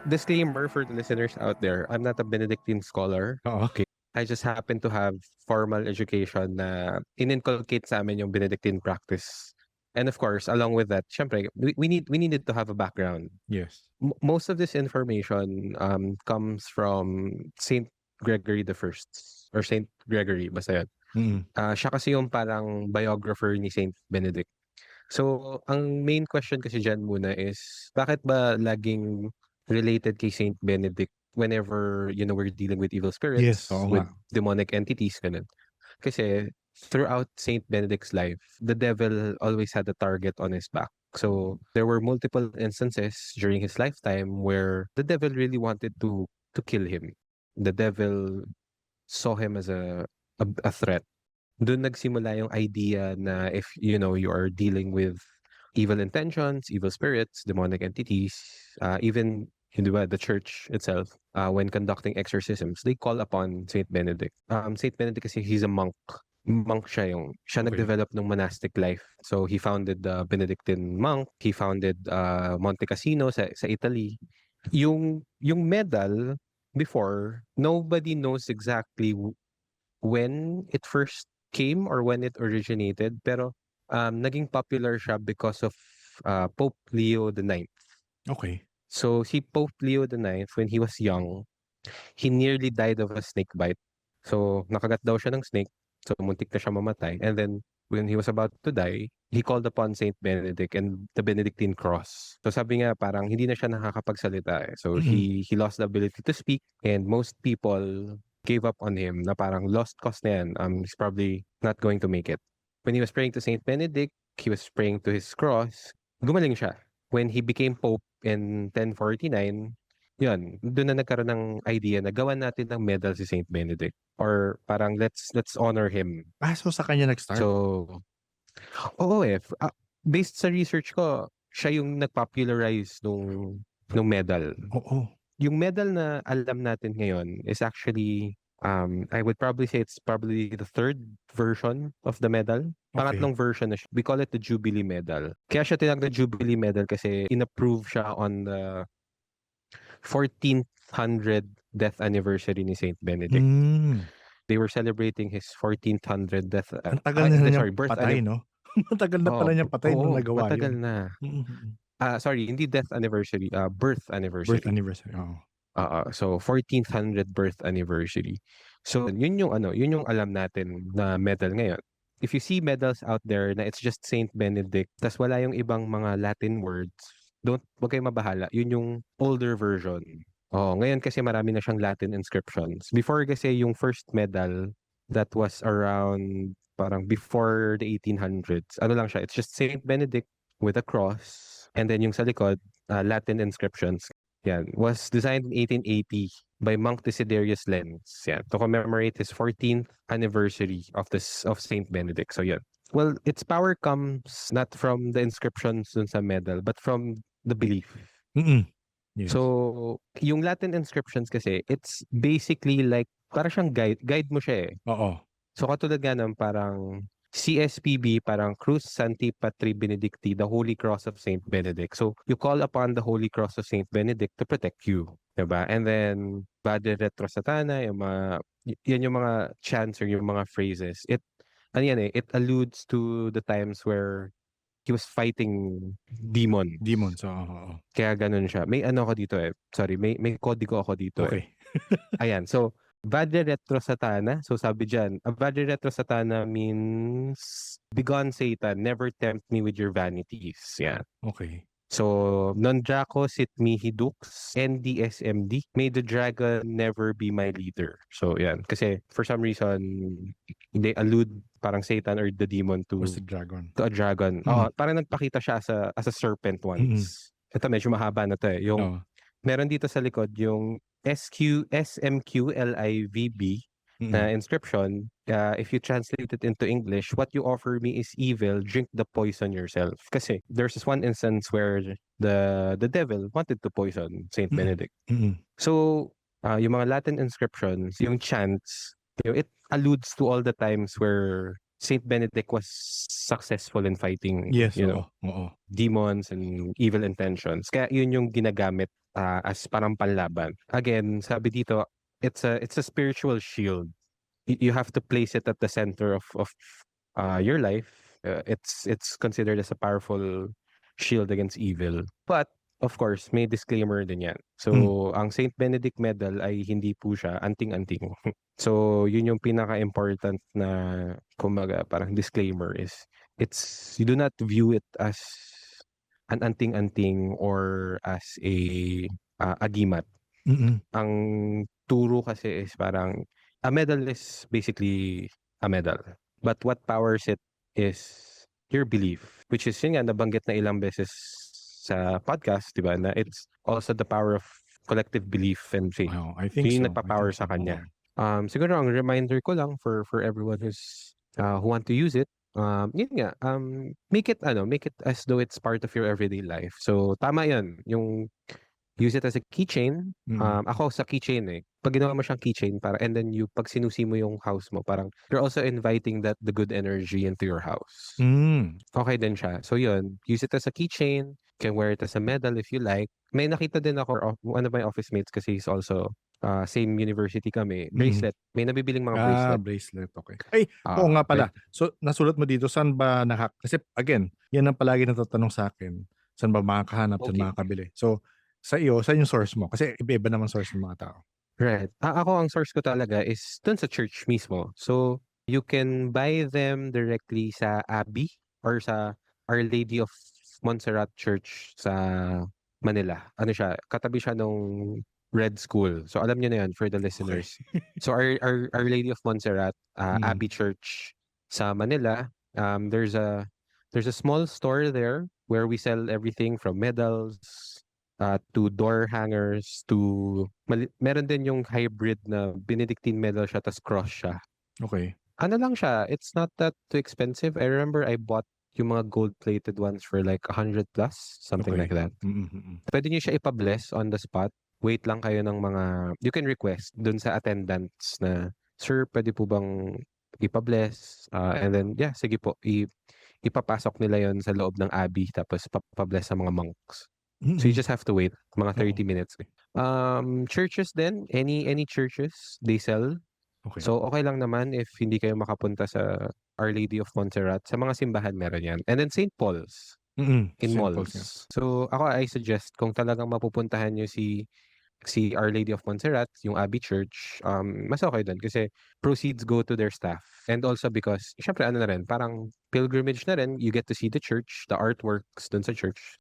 Disclaimer for the listeners out there, I'm not a Benedictine scholar. Oo. Okay. I just happen to have formal education na in-inculcate sa amin yung Benedictine practice. And of course, along with that, syempre, we needed to have a background. Yes. Most of this information comes from Saint Gregory the First or Saint Gregory, basta yun. Mm. Siya kasi yung parang biographer ni Saint Benedict. So, ang main question kasi dyan muna is, bakit ba laging related kay Saint Benedict whenever, we're dealing with evil spirits, Yes, oo with nga. demonic entities, ganun. Kasi, throughout Saint Benedict's life, the devil always had a target on his back. So, there were multiple instances during his lifetime where the devil really wanted to kill him. The devil saw him as a threat. Doon nagsimula yung idea na if you are dealing with evil intentions, evil spirits, demonic entities, even di ba, the church itself, when conducting exorcisms, they call upon Saint Benedict. Saint Benedict kasi he's a monk. Monk siya Okay. nag-develop ng monastic life. So he founded the Benedictine monk. He founded Monte Cassino sa Italy. Yung medal before, nobody knows exactly when it first came or when it originated, pero naging popular siya because of Pope Leo IX. Okay. So si Pope Leo IX, when he was young, he nearly died of a snake bite. So nakagat daw siya ng snake, so muntik na siya mamatay. And then when he was about to die, he called upon Saint Benedict and the Benedictine cross. So sabi nga parang hindi na siya nakakapagsalita. So he lost the ability to speak, and most people gave up on him na parang lost cause na yan. He's probably not going to make it. When he was praying to Saint Benedict, he was praying to his cross, gumaling siya. When he became Pope in 1049, yun, doon na nagkaroon ng idea na gawan natin ng medal si Saint Benedict. Or parang let's honor him. So sa kanya nag-start? So, oo based sa research ko, siya yung nag-popularize nung medal. Oo. Yung medal na alam natin ngayon is actually, I would probably say it's probably the third version of the medal. Pangatlong version na siya. We call it the Jubilee Medal. Kaya siya tinawag na Jubilee Medal kasi in-approve siya on the 1400 death anniversary ni Saint Benedict. They were celebrating his 1400 death Ang tagal na niya birth patay, no? Matagal na pala niya patay nung nagawa matagal yun. na. Sorry, hindi death anniversary, birth anniversary. Birth anniversary, oo. So 1400 birth anniversary. So yun yung alam natin na medal ngayon. If you see medals out there na it's just Saint Benedict, tas wala yung ibang mga Latin words, wag kayong mabahala. Yun yung older version. Ngayon kasi marami na siyang Latin inscriptions. Before kasi yung first medal that was around parang before the 1800s. Ano lang siya, it's just Saint Benedict with a cross, and then yung sa likod, Latin inscriptions. Yan, was designed in 1880 by Monk Desiderius Lenz. Yan, to commemorate his 14th anniversary of Saint Benedict. So yan. Well, its power comes not from the inscriptions dun sa medal, but from the belief. Yes. So, yung Latin inscriptions kasi, it's basically like, parang siyang guide mo siya eh. Oo. So, katulad nga ng parang CSPB, parang Cruz Sancti Patri Benedicti, the Holy Cross of Saint Benedict. So, you call upon the Holy Cross of Saint Benedict to protect you. Diba? And then, Vade Retro Satana, yan yung mga chants or yung mga phrases. It alludes to the times where he was fighting demons. Oo. Kaya ganun siya. May ako dito eh. Sorry, may kodigo ako dito okay. Ayan, so Vade Retro Satana. So sabi dyan, Vade Retro Satana means, begone Satan, never tempt me with your vanities. Yan. Okay. So, non Draco sit mihi dux, NDSMD, may the dragon never be my leader. So, yan. Kasi, for some reason, they allude parang Satan or the demon to a dragon. To a dragon. Parang nagpakita siya as a serpent once. Ito, medyo mahaba na to eh. Yung, meron dito sa likod, yung SMQLIVB na inscription, if you translate it into English, what you offer me is evil, drink the poison yourself. Kasi there's this one instance where the devil wanted to poison Saint Benedict. So, yung mga Latin inscriptions, yung chants, it alludes to all the times where Saint Benedict was successful in fighting demons and evil intentions. Kaya yun yung ginagamit as parang panlaban. Again, sabi dito, it's a spiritual shield. You have to place it at the center of your life. It's considered as a powerful shield against evil. But of course, may disclaimer din yan. Hmm. So, ang Saint Benedict medal ay hindi po siya anting-anting. So, yun yung pinaka-important na, kumbaga, parang disclaimer is, you do not view it as an anting-anting or as a gimat. Mm. Ang turo kasi is parang, a medal is basically a medal. But what powers it is your belief, which is yun nga, nabanggit na ilang beses sa podcast, di ba, na it's also the power of collective belief and faith. Oh, I think Yun yung so. I nagpa-power think sa so. kanya. Oo. Siguro ang reminder ko lang for everyone who want to use it, yun nga, make it as though it's part of your everyday life. So tama yun, yung use it as a keychain. Mm. Ako sa keychain eh. Pag ginawa mo siyang keychain, para and then pag sinusi mo yung house mo, parang you're also inviting the good energy into your house. Hmm. Okay din siya. So yun, use it as a keychain. Can wear it as a medal if you like. May nakita din ako, one of my office mates kasi he's also same university kami. Bracelet. May nabibiling mga bracelet. Bracelet. Okay. Ay, oo nga pala. So, nasulat mo dito, saan ba kasi again, yan ang palagi natatanong sa akin. Saan ba makakahanap, saan Okay. makakabili? So, sa iyo, saan yung source mo? Kasi iba-iba naman source ng mga tao. Right. Ako, ang source ko talaga is dun sa church mismo. So, you can buy them directly sa Abbey or sa Our Lady of Montserrat Church sa Manila. Ano siya, katabi siya nung Red School. So, alam niyo na yan for the listeners. So, Our Lady of Montserrat, Abbey Church sa Manila, there's a small store there where we sell everything from medals, to door hangers, to meron din yung hybrid na Benedictine medal siya tas cross siya. Okay. Ano lang siya, it's not that too expensive. I remember I bought yung mga gold-plated ones for like 100 plus, something like that. Pwede niyo siya ipa-bless on the spot. Wait lang kayo ng you can request dun sa attendants na, "Sir, pwede po bang ipa-bless?" And then, yeah, sige po, ipapasok nila yon sa loob ng abbey tapos papabless sa mga monks. So you just have to wait mga 30 minutes. Churches din, any churches, they sell. Okay. So okay lang naman if hindi kayo makapunta sa Our Lady of Montserrat. Sa mga simbahan meron yan. And then St. Paul's in St. malls. Paul's, yeah. So ako, I suggest kung talagang mapupuntahan nyo si Our Lady of Montserrat, yung Abbey Church, mas okay doon kasi proceeds go to their staff. And also because, syempre ano na rin, parang pilgrimage na rin, you get to see the church, the artworks dun sa church.